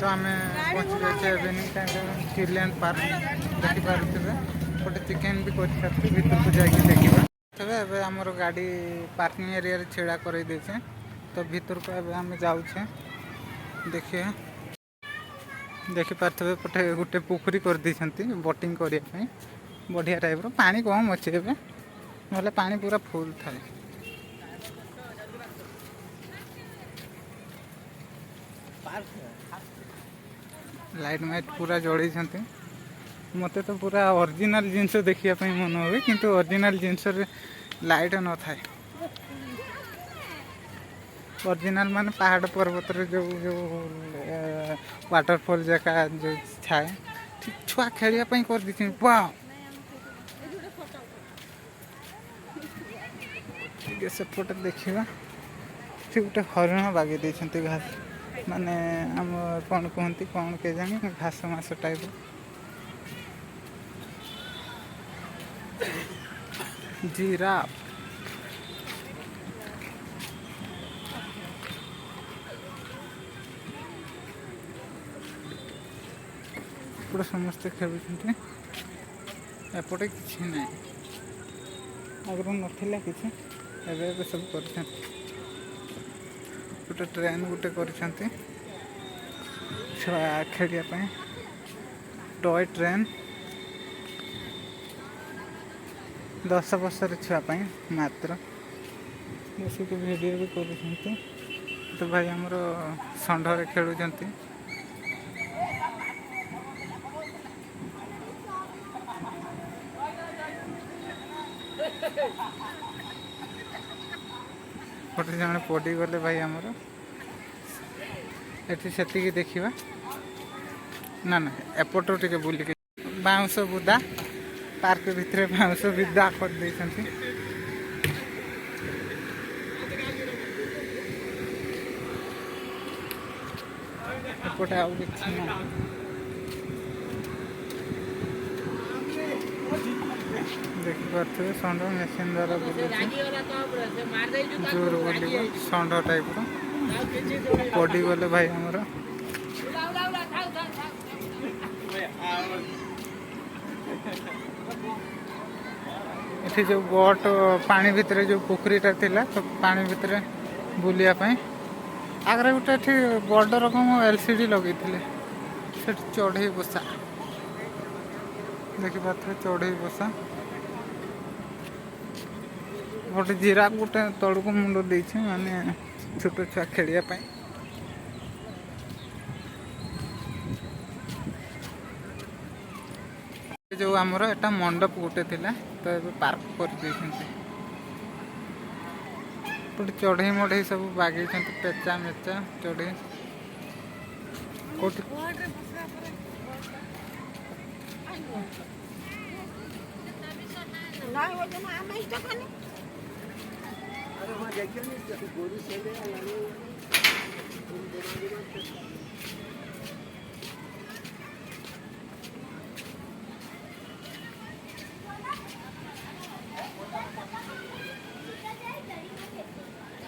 तो आम पहुँची जाए इवनिंग टाइम चिल्ड्रेन पार्क देखिपे गोटे चिकेन भी कर भर को जाकि देखा तेज आमर गाड़ी पार्किंग एरिया छेड़ा कर देचे तो भीतर को एवं आम जाऊे देखिए देखिपे पटे गोटे पोखरी कर बोटिंग करने बढ़िया टाइप पानी कम अच्छे एवं ना पानी पूरा फुल थाए लाइट माइट पूरा जड़े मत तो पूरा ओरिजिनल जिनस देखा मन हुए किंतु ओरिजिनल जिनस लाइट न थाए ओरिजिनल माने पहाड़ पर्वत जो जो वाटरफॉल जगह जो थाए छुआ खेलने कर दी सेपटे देखा से गोटे हरिण बागे घास माने आम कौन कहती कौन के जानी घास मास टाइप जिराफ पूरा समस्ते खेलुं एपटे कि ना आगर नाला कि सब कर गोटे ट्रेन गोटे कर खेलने टॉय ट्रेन 10 वर्षर छुआपाई मात्र बसिक भिडियो भी कर तो भाई आमर षंढरे खेलुं गोटे जन पड़ी गले भाई आमर एटी से देखा ना ना एपट टे बुलिक बाउंस बुदा पार्क भितर बाउंस बुदा कर देइछन्ति एपटे आउ किछि ना देखिपे षंढ मेसीन द्वारा बुलूची जोर बुल षंढ टाइप पड़ी गले भाई आमर ये जो बोट पानी भितर जो पोखरीटा थिला तो पानी भितर बुलियापाई आगे गोटे बड़ रकम एलसीडी लगे से चढ़ई बसा देखिपे चढ़ई बसा गोटे जिराफ गोटे तलू को मुंड दे माने छोट छुआ खेलने जो आमर एटा मंडप गोटे थिला तो ये पार्क कर चढ़ई मढ़ई सब बागे पेचा मेचा चढ़ई कोठी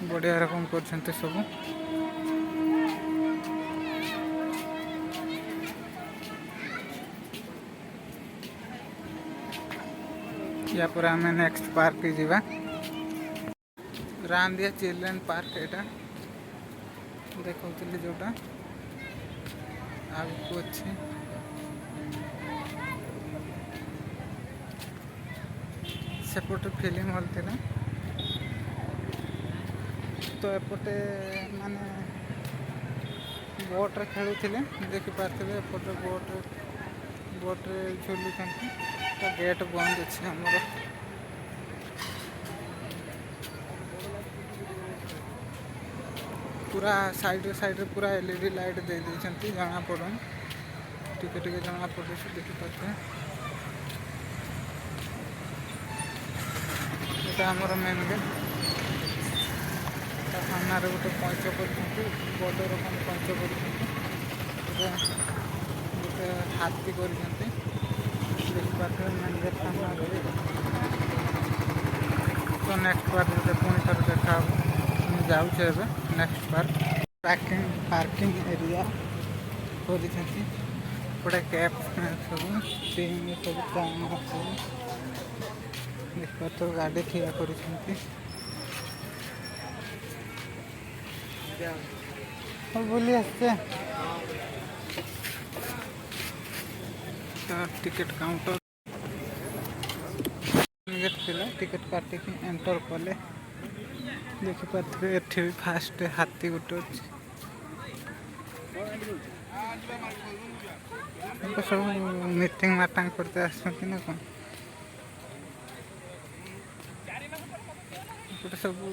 बढ़िया रकम कर सब या पर आम नेक्स्ट पार्क जावा रांदिया चिल्ड्रेन पार्क एटा देखा जोटा आगू अच्छे सेपटे फिल्म हॉल थिला तो एपटे माने बोट्रे खेलुले देखिपे एपटे बोट्रे झुलुं तो गेट बंद अच्छे आमर पूरा साइड पूरा एलईडी लाइट दे देछंती जना पड़ो टिके जना पड़े देखिपे ये आमर मेन गेट सामने गोटे पंच कर बड़ रकम पंच कर गोटे हाथी कर देखिपे मेन गेट सामने तो नेक्स्ट पार्क पुणी थर देखा जाऊे नेक्स्ट पार्क पार्किंग एरिया କରିଛନ୍ତି। ଗୋଟେ କ୍ୟାପ୍ ସବୁ ଟିମ୍ ସବୁ କାମ ସବୁ ଦେଖିପାରୁଥିବ ଗାଡ଼ି ଠିଆ କରିଛନ୍ତି। ବୁଲି ଆସିଛେ टिकेट काउंटर ଥିଲା ଟିକେଟ୍ କାଟିକି ଏଣ୍ଟର କଲେ ଦେଖିପାରୁଥିବେ ଏଠି ବି ଫାଷ୍ଟ ହାତୀ ଗୋଟେ ଅଛି। ସବୁ ମିଟିଂ ମାଟାଙ୍ଗ କରତେ ଆସୁଛନ୍ତି ନା କ'ଣ। ଏପଟେ ସବୁ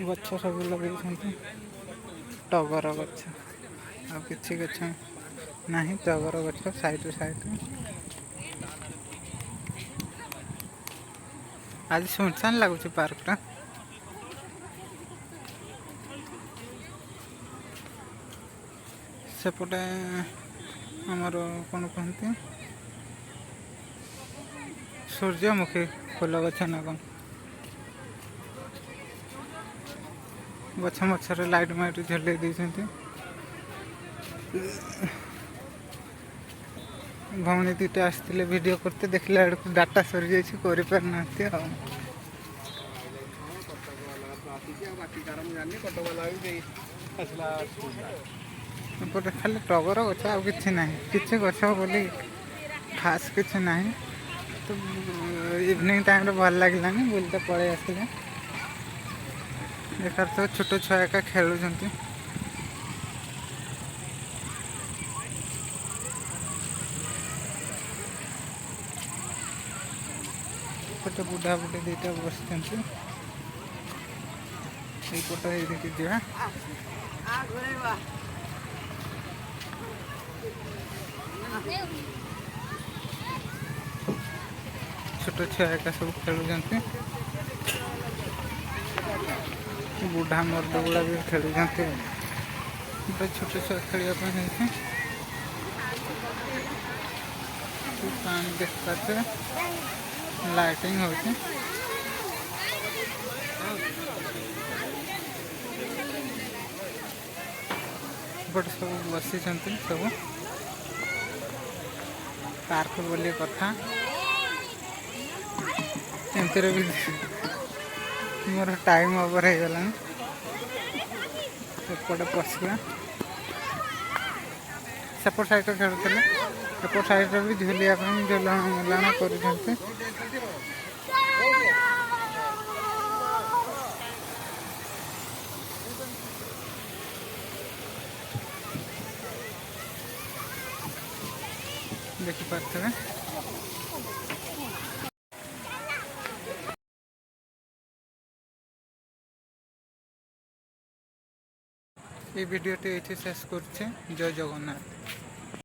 ଗଛ ସବୁ ଲଗେଇଛନ୍ତି ଟଗର ଗଛ ଆଉ କିଛି ଗଛ ନାହିଁ। ଟଗର ଗଛ ସାଇଡ଼୍ ଆଜି ସୁନସାନ ଲାଗୁଛି ପାର୍କଟା। ସେପଟେ ଆମର କ'ଣ କୁହନ୍ତି ସୂର୍ଯ୍ୟମୁଖୀ ଫୁଲ ଗଛ ନା କ'ଣ। ଗଛ ମଛରେ ଲାଇଟ୍ ମାଇଟ୍ ଝୁଲେଇ ଦେଇଛନ୍ତି। ଭଉଣୀ ଦୁଇଟା ଆସିଥିଲେ ଭିଡ଼ିଓ କରତେ, ଦେଖିଲା ବେଳକୁ ଡାଟା ସରିଯାଇଛି କରିପାରିନାହାନ୍ତି ଆଉ। ଏପଟେ ଖାଲି ଟଗର ଗଛ ଆଉ କିଛି ନାହିଁ। କିଛି ଗଛ ବୋଲି ଖାସ୍ କିଛି ନାହିଁ। ତ ଇଭିନିଂ ଟାଇମ୍ରେ ଭଲ ଲାଗିଲାନି ବୁଲିତେ ପଳେଇ ଆସିଲେ। ଦେଖାର ତ ଛୋଟ ଛୁଆ ଏକା ଖେଳୁଛନ୍ତି। ଗୋଟେ ବୁଢ଼ା ବୁଢ଼ୀ ଦୁଇଟା ବସିଛନ୍ତି। ଏଇପଟ ଏଇଠିକି ଯିବା। ଛୋଟ ଛୁଆ ଏକା ସବୁ ଖେଳୁଛନ୍ତି। ବୁଢ଼ା ମର୍ଦ ଗୁଡ଼ା ବି ଖେଳୁଛନ୍ତି। ଗୋଟେ ଛୋଟ ଛୁଆ ଖେଳିବା ପାଇଁ ହେଇଛି। ପାଣି ଦେଖିପାରୁଥିବେ ଲାଇଟିଂ ହେଉଛି। ଏପଟେ ସବୁ ବସିଛନ୍ତି ସବୁ ପାର୍କ ବୋଲି କଥା। ଏମିତିରେ ବି ମୋର ଟାଇମ୍ ଓଭର ହେଇଗଲାଣି। ଏପଟେ ପଶିବା ସେପଟ ସାଇଡ଼୍ରେ ଖେଳୁଥିଲେ। ଏପଟ ସାଇଡ଼୍ରେ ବି ଝୁଲିବା ପାଇଁ ଝୁଲଣା ମେଲଣା କରୁଛନ୍ତି। ଦେଖିପାରୁଥିବେ এই ভিডিওটি এটি শেষ করছে। জয় জগন্নাথ।